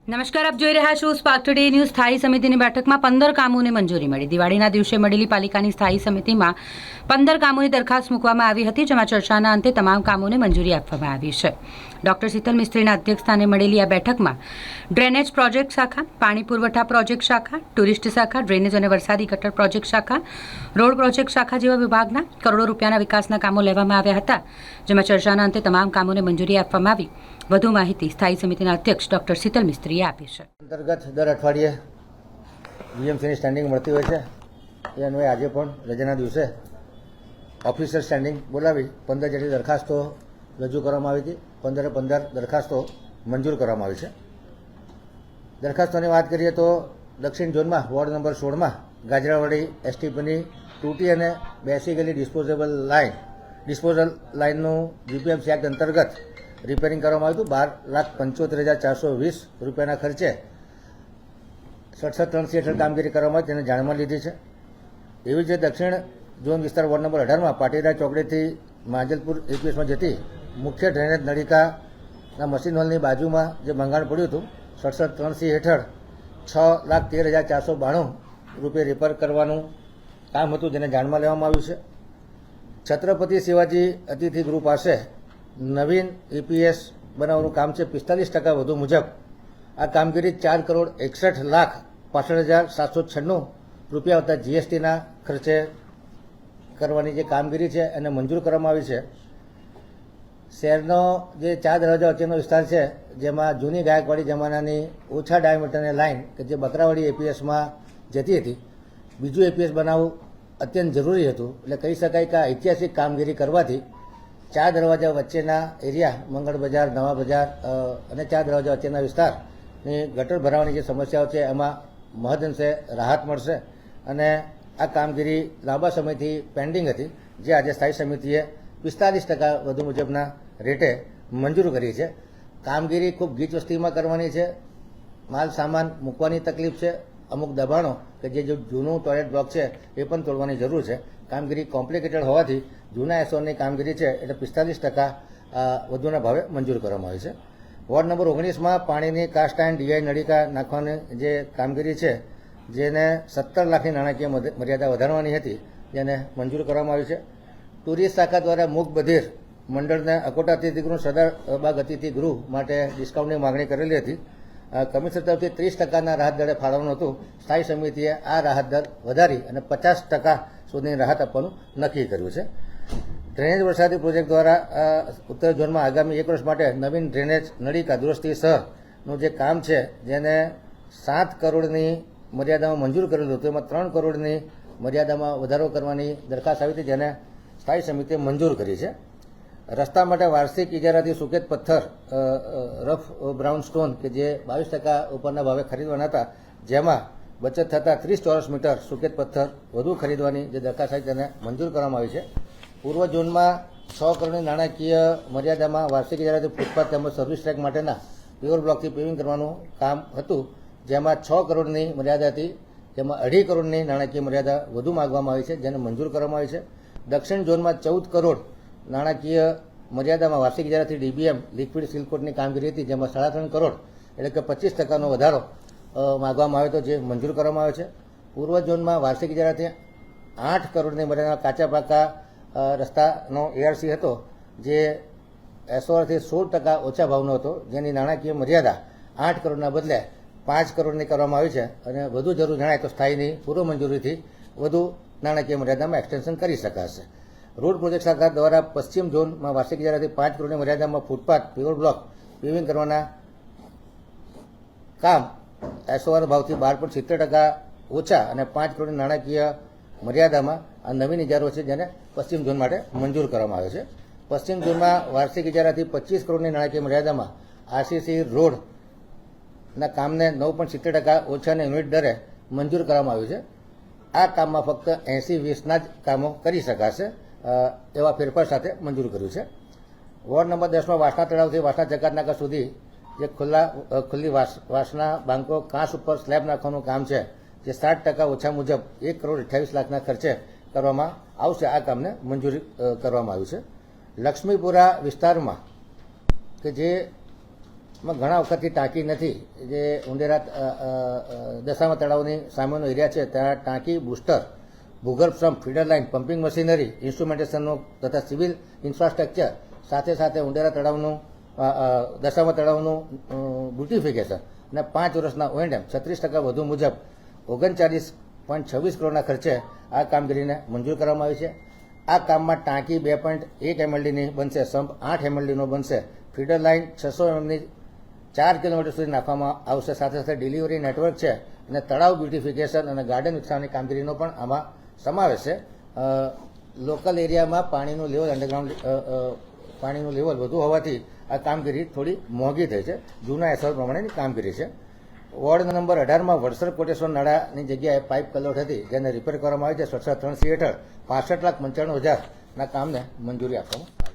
નમસ્કાર, આપ જોઈ રહ્યા છો સ્પાર્ક ટુડે ન્યૂઝ. સ્થાયી સમિતિની બેઠકમાં 15 કામોને મંજૂરી મળી. દિવાળીના દિવસે મળેલી પાલિકાની સ્થાયી સમિતિમાં 15 કામોની દરખાસ્ત મૂકવામાં આવી હતી, જેમાં ચર્ચાના અંતે તમામ કામોને મંજૂરી આપવામાં આવી છે. ડોક્ટર શીતલ મિસ્ત્રીના અધ્યક્ષસ્થાને મળેલી આ બેઠકમાં ડ્રેનેજ પ્રોજેક્ટ શાખા, પાણી પુરવઠા પ્રોજેક્ટ શાખા, ટુરિસ્ટ શાખા, ડ્રેનેજ અને વરસાદી ગટર પ્રોજેક્ટ શાખા, રોડ પ્રોજેક્ટ શાખા જેવા વિભાગના કરોડો રૂપિયાના વિકાસના કામો લેવામાં આવ્યા હતા, જેમાં ચર્ચાના અંતે તમામ કામોને મંજૂરી આપવામાં આવી. વધુ માહિતી સ્થાયી સમિતિના અધ્યક્ષ ડોક્ટર શીતલ મિસ્ત્રીએ આપી છે. અંતર્ગત દર અઠવાડિયે જીએમસીની સ્ટેન્ડિંગ મળતી હોય છે. એ અન્વયે આજે પણ રજાના દિવસે ઓફિસર સ્ટેન્ડિંગ બોલાવી 15 જેટલી દરખાસ્તો રજૂ કરવામાં આવી હતી. 15 દરખાસ્તો મંજૂર કરવામાં આવી છે. દરખાસ્તોની વાત કરીએ તો દક્ષિણ ઝોનમાં વોર્ડ નંબર 16માં ગાજરાવાડી એસટીપીની તૂટી અને બેસી ગયેલી ડિસ્પોઝલ લાઇનનું જીપીએમસી એક્ટ અંતર્ગત રિપેરિંગ કરવામાં આવ્યું હતું. 12,75,420 રૂપિયાના ખર્ચે 67 હેઠળ કામગીરી કરવામાં આવી, તેને જાણમાં લીધી છે. એવી જ રીતે દક્ષિણ ઝોન વિસ્તાર વોર્ડ નંબર 18માં પાટીદાર ચોકડીથી માંજલપુર એપીએસમાં જતી મુખ્ય ડ્રેનેજ નળિકાના મશીન હોલની બાજુમાં જે ભંગાણ પડ્યું હતું, 67 હેઠળ 6,13,492 રૂપિયા રિપેર કરવાનું કામ હતું, જેને જાણમાં લેવામાં આવ્યું છે. છત્રપતિ શિવાજી અતિથિ ગૃહ પાસે નવીન એપીએસ બનાવવાનું કામ છે. 45% વધુ મુજબ આ કામગીરી 4,61,65,796 રૂપિયા વત્તા જીએસટીના ખર્ચે કરવાની જે કામગીરી છે એને મંજૂર કરવામાં આવી છે. શહેરનો જે 4 દરવાજા વચ્ચેનો વિસ્તાર છે, જેમાં જૂની ગાયકવાડી જમાનાની ઓછા ડાયામીટરની લાઇન કે જે બકરાવાડી એપીએસમાં જતી હતી, બીજું એપીએસ બનાવવું અત્યંત જરૂરી હતું. એટલે કહી શકાય કે આ ઐતિહાસિક કામગીરી કરવાથી 4 દરવાજા વચ્ચેના એરિયા, મંગળ બજાર, નવા બજાર અને 4 દરવાજા વચ્ચેના વિસ્તારની ગટર ભરાવાની જે સમસ્યાઓ છે એમાં મહદઅંશે રાહત મળશે. અને આ કામગીરી લાંબા સમયથી પેન્ડિંગ હતી, જે આજે સ્થાયી સમિતિએ 45% વધુ મુજબના રેટે મંજૂર કરી છે. કામગીરી ખૂબ ગીચ વસ્તીમાં કરવાની છે. માલ સામાન મૂકવાની તકલીફ છે. અમુક દબાણો કે જે જૂનું ટોયલેટ બ્લોક છે એ પણ તોડવાની જરૂર છે. કામગીરી કોમ્પ્લિકેટેડ હોવાથી જૂના એસઓની કામગીરી છે એટલે 45% વધુના ભાવે મંજૂર કરવામાં આવી છે. વોર્ડ નંબર 19માં પાણીની કાસ્ટ આયર્ન ડીઆઈ નળિકા નાખવાની જે કામગીરી છે, જેને 17 લાખની નાણાકીય મર્યાદા વધારવાની હતી, જેને મંજૂર કરવામાં આવી છે. ટુરિસ્ટ શાખા દ્વારા મૂક બધીર મંડળને અકોટા અતિથિ ગૃહ, સરદારબાગ અતિથિ ગૃહ માટે ડિસ્કાઉન્ટની માગણી કરેલી હતી. કમિશનર તરફથી 30%ના રાહત દરે ફાળવવાનું હતું. સ્થાયી સમિતિએ આ રાહત દર વધારી અને 50% સુધીની રાહત આપવાનું નક્કી કર્યું છે. ડ્રેનેજ વરસાદી પ્રોજેક્ટ દ્વારા ઉત્તર ઝોનમાં આગામી 1 વર્ષ માટે નવીન ડ્રેનેજ નળિકા દુરસ્તી સહનું જે કામ છે, જેને 7 કરોડની મર્યાદામાં મંજૂર કરેલું હતું, એમાં 3 કરોડની મર્યાદામાં વધારો કરવાની દરખાસ્ત આવી હતી, જેને સ્થાયી સમિતિએ મંજૂર કરી છે. રસ્તા માટે વાર્ષિક ઇજારાથી સુકેત પથ્થર, રફ બ્રાઉન સ્ટોન કે જે 22% ઉપરના ભાવે ખરીદવાના હતા, જેમાં બચત થતાં 30 ચોરસ મીટર સુકેત પથ્થર વધુ ખરીદવાની જે દરખાસ્ત આવી તેને મંજૂર કરવામાં આવી છે. પૂર્વ ઝોનમાં 6 કરોડની નાણાકીય મર્યાદામાં વાર્ષિક ઇજારાથી ફૂટપાથ તેમજ સર્વિસ ટ્રેક માટેના પેવર બ્લોકથી પેવિંગ કરવાનું કામ હતું, જેમાં 6 કરોડની મર્યાદા હતી, જેમાં 2.5 કરોડની નાણાકીય મર્યાદા વધુ માગવામાં આવી છે, જેને મંજૂર કરવામાં આવી છે. દક્ષિણ ઝોનમાં 14 કરોડ નાણાકીય મર્યાદામાં વાર્ષિક ઇજારાથી ડીબીએમ લિક્વિડ સિલકોટની કામગીરી હતી, જેમાં 3.5 કરોડ એટલે કે 25%નો વધારો માગવામાં આવ્યો હતો, જે મંજૂર કરવામાં આવ્યો છે. પૂર્વ ઝોનમાં વાર્ષિક ઇજારાથી 8 કરોડની મર્યાદામાં કાચા પાકા રસ્તાનો એઆરસી હતો, જે એસઓઆરથી 16% ઓછા ભાવનો હતો, જેની નાણાકીય મર્યાદા 8 કરોડના બદલે 5 કરોડની કરવામાં આવી છે. અને વધુ જરૂર જણાય તો સ્થાયીની પૂર્વ મંજૂરીથી વધુ નાણાકીય મર્યાદામાં એક્સટેન્શન કરી શકાશે. રોડ પ્રોજેક્ટ શાખા દ્વારા પશ્ચિમ ઝોનમાં વાર્ષિક ઇજારાથી 5 કરોડની મર્યાદામાં ફૂટપાથ પેવર બ્લોક પેવિંગ કરવાના કામ એસઓઆર ભાવથી 12.70% ઓછા અને 5 કરોડની નાણાકીય મર્યાદામાં આ નવીન ઇજારો છે, જેને પશ્ચિમ ઝોન માટે મંજૂર કરવામાં આવ્યો છે. પશ્ચિમ ઝોનમાં વાર્ષિક ઇજારાથી 25 કરોડની નાણાકીય મર્યાદામાં આરસીસી રોડના કામને 9.70% ઓછાના યુનિટ દરે મંજૂર કરવામાં આવ્યું છે. આ કામમાં ફક્ત 80-20ના જ કામો કરી શકાશે એવા ફેરફાર સાથે મંજૂર કર્યું છે. વોર્ડ નંબર 10માં વાસણા તળાવથી વાસણા જકાતનાકા સુધી જે ખુલ્લી વાસણા બાંકો કાંસ ઉપર સ્લેબ નાખવાનું કામ છે, જે 60% ઓછા મુજબ 1,28,00,000ના ખર્ચે કરવામાં આવશે. આ કામને મંજૂરી કરવામાં આવ્યું છે. લક્ષ્મીપુરા વિસ્તારમાં કે જે એમાં ઘણા વખતથી ટાંકી નથી. જે ઉંદેરા દશામા તળાવની સામેનો એરિયા છે ત્યાં ટાંકી, બુસ્ટર, ભૂગર્ભ સંપ, ફીડર લાઇન, પમ્પિંગ મશીનરી, ઇન્સ્ટ્રુમેન્ટેશનનું તથા સિવિલ ઇન્ફ્રાસ્ટ્રક્ચર, સાથે સાથે ઉંદેરા તળાવનું દશામા તળાવનું બ્યુટિફિકેશન અને 5 વર્ષના O&M 36% વધુ મુજબ 39.26 કરોડના ખર્ચે આ કામગીરીને મંજૂર કરવામાં આવી છે. આ કામમાં ટાંકી 2.1 MLDની બનશે, સંપ 8 MLDનો બનશે, ફીડર લાઇન 600 mmની 4 કિલોમીટર સુધી નાખવામાં આવશે. સાથે સાથે ડિલિવરી નેટવર્ક છે અને તળાવ બ્યુટિફિકેશન અને ગાર્ડન વિકસાવવાની કામગીરીનો પણ આમાં સમાવેશ છે. લોકલ એરિયામાં પાણીનું લેવલ, અંડરગ્રાઉન્ડ પાણીનું લેવલ વધુ હોવાથી આ કામગીરી થોડી મોંઘી થઈ છે. જૂના એસઆર પ્રમાણેની કામગીરી છે. વોર્ડ નંબર 18માં વડસર કોટેશ્વર નાળાની જગ્યાએ પાઇપ કલોટ હતી, જેને રિપેર કરવામાં આવી છે. સ્વચ્છતા 3C હેઠળ 65,95,000ના કામને મંજૂરી આપવામાં